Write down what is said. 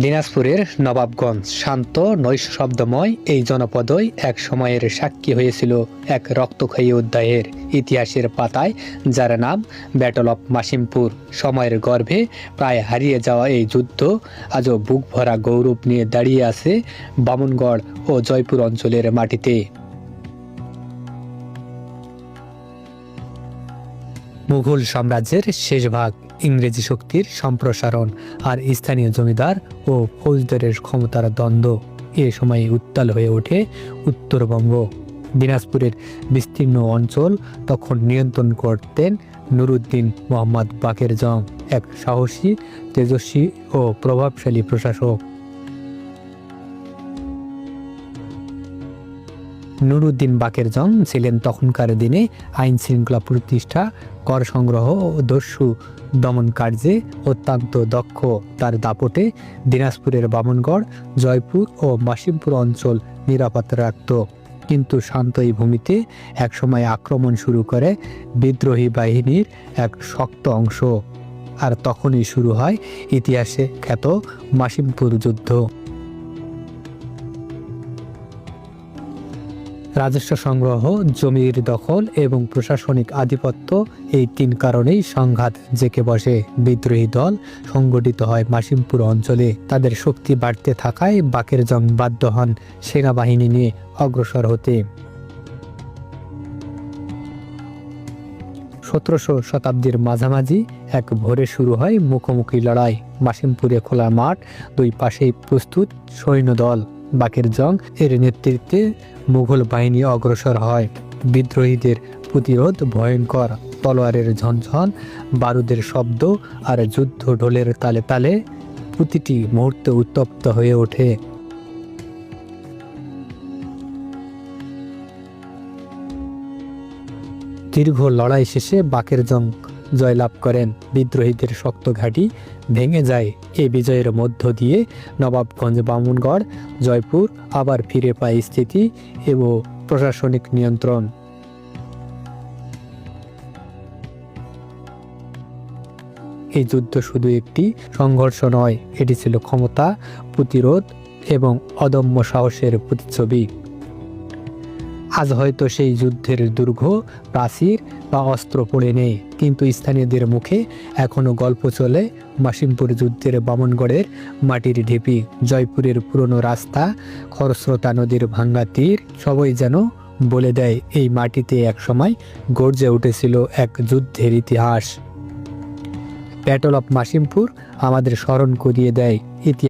দিনাজপুরের নবাবগঞ্জ শান্ত নৈশব্দময় এই জনপদই এক সময়ের সাক্ষী হয়েছিল এক রক্তক্ষয়ী অধ্যায়ের ইতিহাসের পাতায়, যার নাম ব্যাটল অফ মাসিমপুর। সময়ের গর্ভে প্রায় হারিয়ে যাওয়া এই যুদ্ধ আজও বুক ভরা গৌরব নিয়ে দাঁড়িয়ে আছে বামুনগড় ও জয়পুর অঞ্চলের মাটিতে। মুঘল সাম্রাজ্যের শেষ ভাগ, ইংরেজি শক্তির সম্প্রসারণ আর স্থানীয় জমিদার ও ফৌজদারের ক্ষমতার দ্বন্দ্ব এ সময়ে উত্তাল হয়ে ওঠে উত্তরবঙ্গ। দিনাজপুরের বিস্তীর্ণ অঞ্চল তখন নিয়ন্ত্রণ করতেন নুরুদ্দিন মোহাম্মদ বাকের জং, এক সাহসী, তেজস্বী ও প্রভাবশালী প্রশাসক। নুরুদ্দিন বাকের জং ছিলেন তখনকার দিনে আইন শৃঙ্খলা প্রতিষ্ঠা, কর সংগ্রহ ও দস্যু দমন কার্যে অত্যন্ত দক্ষ। তার দাপটে দিনাজপুরের বামুনগড়, জয়পুর ও মাসিমপুর অঞ্চল নিরাপদ রাখত। কিন্তু শান্ত এই ভূমিতে একসময় আক্রমণ শুরু করে বিদ্রোহী বাহিনীর এক শক্ত অংশ, আর তখনই শুরু হয় ইতিহাসে খ্যাত মাসিমপুর যুদ্ধ। রাজস্ব সংগ্রহ, জমির দখল এবং প্রশাসনিক আধিপত্য, এই তিন কারণেই সংঘাত জেঁকে বসে। বিদ্রোহী দল সংগঠিত হয় মাসিমপুর অঞ্চলে। তাদের শক্তি বাড়তে থাকায় বাকের জং বাধ্য হন সেনাবাহিনী নিয়ে অগ্রসর হতে। 1700 শতাব্দীর মাঝামাঝি এক ভোরে শুরু হয় মুখোমুখি লড়াই। মাসিমপুরে খোলা মাঠ, দুই পাশেই প্রস্তুত সৈন্যদল। বাকের জং এর নেতৃত্বে মুঘল বাহিনী অগ্রসর হয়। বিদ্রোহীদের প্রতিরোধ ভয়ঙ্কর। তলোয়ারের ঝনঝন, বারুদের শব্দ আর যুদ্ধ ঢোলের তালে তালে প্রতিটি মুহূর্তে উত্তপ্ত হয়ে ওঠে। দীর্ঘ লড়াই শেষে বাকের জং জয়লাভ করেন। বিদ্রোহীদের শক্ত ঘাঁটি ভেঙে যায়। এই বিজয়ের মধ্য দিয়ে নবাবগঞ্জ, বামুনগড়, জয়পুর আবার ফিরে পায় স্থিতি এবং প্রশাসনিক নিয়ন্ত্রণ। এই যুদ্ধ শুধু একটি সংঘর্ষ নয়, এটি ছিল ক্ষমতা, প্রতিরোধ এবং অদম্য সাহসের প্রতিচ্ছবি। আজ হয়তো সেই যুদ্ধের দুর্গ, প্রাচীর বা অস্ত্র পড়ে নেই, কিন্তু স্থানীয়দের মুখে এখনো গল্প চলে। মাসিমপুর যুদ্ধের বামুনগড়ের মাটির ঢিপি, জয়পুরের পুরনো রাস্তা, খরস্রোতা নদীর ভাঙ্গা তীর, সবই যেন বলে দেয় এই মাটিতে একসময় গর্জে উঠেছিল এক যুদ্ধের ইতিহাস। ব্যাটল অফ মাসিমপুর আমাদের স্মরণ করিয়ে দেয় ইতিহাস।